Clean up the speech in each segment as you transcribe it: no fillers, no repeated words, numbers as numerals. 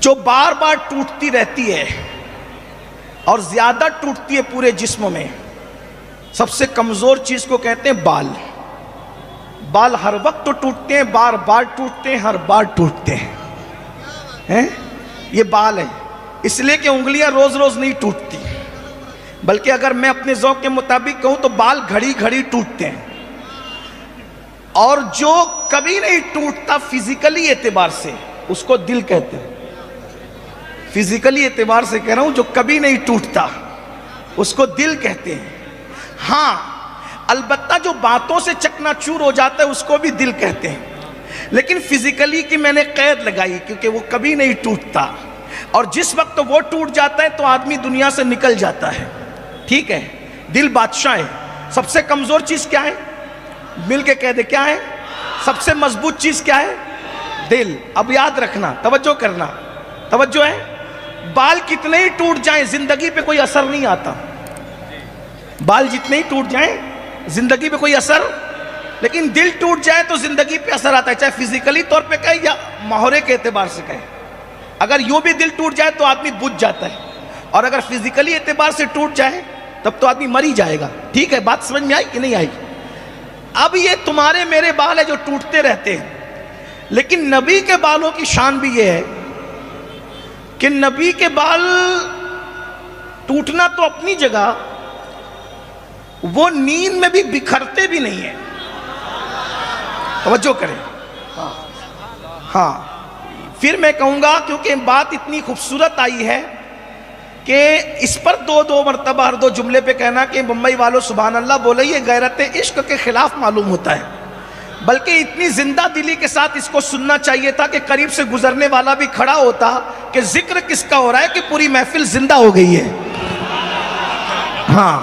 جو بار بار ٹوٹتی رہتی ہے اور زیادہ ٹوٹتی ہے پورے جسم میں، سب سے کمزور چیز کو کہتے ہیں بال۔ بال ہر وقت تو ٹوٹتے ہیں، بار بار ٹوٹتے ہیں، ہر بار ٹوٹتے ہیں۔ یہ بال ہے، اس لیے کہ انگلیاں روز روز نہیں ٹوٹتی، بلکہ اگر میں اپنے ذوق کے مطابق کہوں تو بال گھڑی گھڑی ٹوٹتے ہیں۔ اور جو کبھی نہیں ٹوٹتا فزیکلی اعتبار سے، اس کو دل کہتے ہیں۔ فزیکلی اعتبار سے کہہ رہا ہوں، جو کبھی نہیں ٹوٹتا اس کو دل کہتے ہیں۔ ہاں البتہ جو باتوں سے چکنا چور ہو جاتا ہے اس کو بھی دل کہتے ہیں، لیکن فزیکلی کی میں نے قید لگائی کیونکہ وہ کبھی نہیں ٹوٹتا، اور جس وقت وہ ٹوٹ جاتا ہے تو آدمی دنیا سے نکل جاتا ہے۔ ٹھیک ہے، دل بادشاہ ہے۔ سب سے کمزور چیز کیا ہے؟ مل کے کہہ دے، کیا ہے؟ سب سے مضبوط چیز کیا ہے؟ دل۔ اب یاد رکھنا، توجہ کرنا، توجہ ہے۔ بال کتنے ہی ٹوٹ جائیں زندگی پہ کوئی اثر نہیں آتا، بال جتنے ہی ٹوٹ جائیں زندگی پہ کوئی اثر، لیکن دل ٹوٹ جائے تو زندگی پہ اثر آتا ہے، چاہے فزیکلی طور پہ کہے یا ماحول کے اعتبار سے کہے۔ اگر یوں بھی دل ٹوٹ جائے تو آدمی بجھ جاتا ہے، اور اگر فزیکلی اعتبار سے ٹوٹ جائے تب تو آدمی مر ہی جائے گا۔ ٹھیک ہے، بات سمجھ میں آئی کہ نہیں آئی؟ اب یہ تمہارے میرے بال ہیں جو ٹوٹتے رہتے ہیں، لیکن نبی کے بالوں کی شان بھی یہ ہے کہ نبی کے بال ٹوٹنا تو اپنی جگہ، وہ نیند میں بھی بکھرتے بھی نہیں ہیں۔ توجہ کریں۔ ہاں پھر میں کہوں گا، کیونکہ بات اتنی خوبصورت آئی ہے کہ اس پر دو مرتبہ ہر دو جملے پہ کہنا کہ بمبئی والوں سبحان اللہ بولے، یہ غیرت عشق کے خلاف معلوم ہوتا ہے، بلکہ اتنی زندہ دلی کے ساتھ اس کو سننا چاہیے تھا کہ قریب سے گزرنے والا بھی کھڑا ہوتا کہ ذکر کس کا ہو رہا ہے کہ پوری محفل زندہ ہو گئی ہے۔ ہاں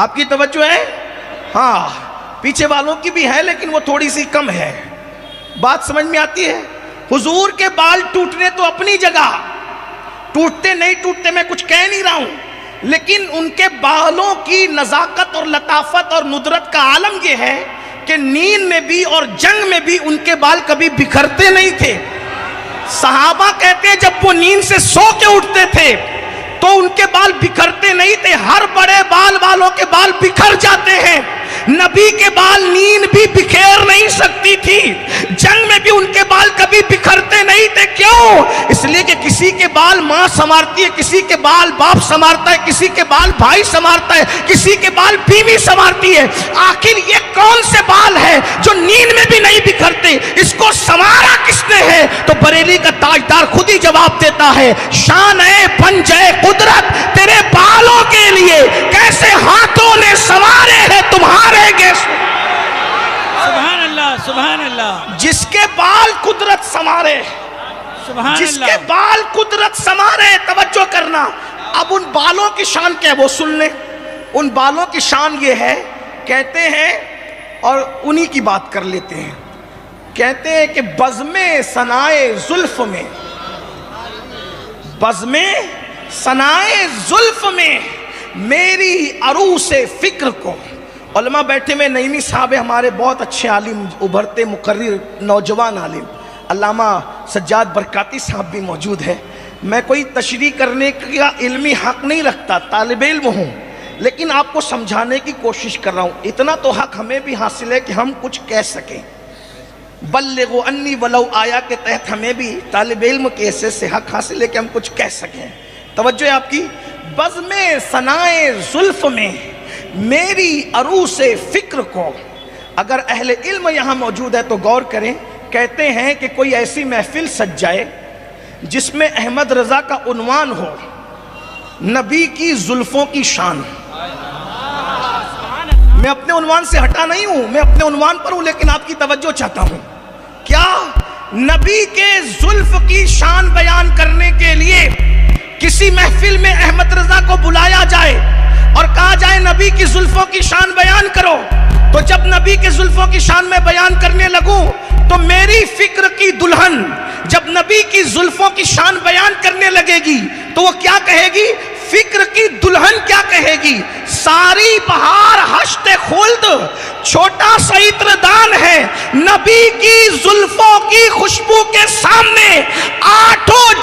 آپ کی توجہ ہے؟ ہاں پیچھے والوں کی بھی ہے لیکن وہ تھوڑی سی کم ہے۔ بات سمجھ میں آتی ہے؟ حضور کے بال ٹوٹنے تو اپنی جگہ، ٹوٹتے نہیں ٹوٹتے میں کچھ کہہ نہیں رہا ہوں، لیکن ان کے بالوں کی نزاکت اور لطافت اور ندرت کا عالم یہ ہے کہ نیند میں بھی اور جنگ میں بھی ان کے بال کبھی بکھرتے نہیں تھے۔ صحابہ کہتے ہیں جب وہ نیند سے سو کے اٹھتے تھے تو ان کے بال بکھرتے نہیں تھے، ہر بڑے بال والوں کے بال بکھر جاتے ہیں، نبی کے بال نیند بھی بکھیر نہیں سکتی تھی، جنگ میں بھی ان کے بال کبھی بکھرتے نہیں تھے۔ کیوں؟ اس لیے کہ کسی کے بال ماں سنوارتی ہے، کسی کے بال باپ سنوارتا ہے، کسی کے بال بھائی سنوارتا ہے، کسی کے بال بیوی سنوارتی ہے۔ آخر یہ کون سے بال ہیں جو نیند میں بھی نہیں بکھرتے؟ اس کو سنوارا کس نے ہے؟ تو بریلی کا تاجدار خود ہی جواب دیتا ہے، شان ہے پنجے قدرت تیرے بالوں کے لیے، کیسے ہاتھوں نے سنوارے ہیں تمہارے گیس۔ سبحان اللہ، سبحان اللہ۔ جس کے بال قدرت سنوارے، جس کے بال قدرت سنوارے، توجہ کرنا۔ اب ان بالوں کی شان کیا ہے وہ سن لیں۔ ان بالوں کی شان یہ ہے، کہتے ہیں، اور انہی کی بات کر لیتے ہیں، کہتے ہیں کہ بزم ثنائے زلف میں، بزم ثنائے زلف میں میری عروس فکر کو۔ علماء بیٹھے میں، نعیمی صاحب ہمارے بہت اچھے عالم، ابھرتے مقرر نوجوان عالم، علامہ سجاد برکاتی صاحب بھی موجود ہے۔ میں کوئی تشریح کرنے کا علمی حق نہیں رکھتا، طالب علم ہوں، لیکن آپ کو سمجھانے کی کوشش کر رہا ہوں۔ اتنا تو حق ہمیں بھی حاصل ہے کہ ہم کچھ کہہ سکیں۔ بلغوا انی ولو آیا کے تحت ہمیں بھی طالب علم کے حیثیت سے حق حاصل ہے کہ ہم کچھ کہہ سکیں۔ توجہ ہے آپ کی؟ بزم ثنائے زلف میں میری عروس فکر کو۔ اگر اہل علم یہاں موجود ہے تو غور کریں، کہتے ہیں کہ کوئی ایسی محفل سج جائے جس میں احمد رضا کا عنوان ہو نبی کی زلفوں کی شان۔ میں اپنے عنوان سے ہٹا نہیں ہوں، میں اپنے عنوان پر ہوں، لیکن آپ کی توجہ چاہتا ہوں۔ کیا نبی کے زلف کی شان بیان کرنے کے لیے کسی محفل میں احمد رضا کو بلایا جائے اور کہا جائے نبی کی زلفوں کی شان بیان کرو، تو جب نبی کے زلفوں کی شان میں بیان کرنے لگوں تو میری فکر کی دلہن جب نبی کی زلفوں کی شان بیان کرنے لگے گی تو وہ کیا کہے گی؟ فکر کی دلہن کیا کہے گی؟ ساری بہار ہشت خلد چھوٹا سا عطردان ہے، نبی کی زلفوں کی خوشبو کے سامنے آٹھوں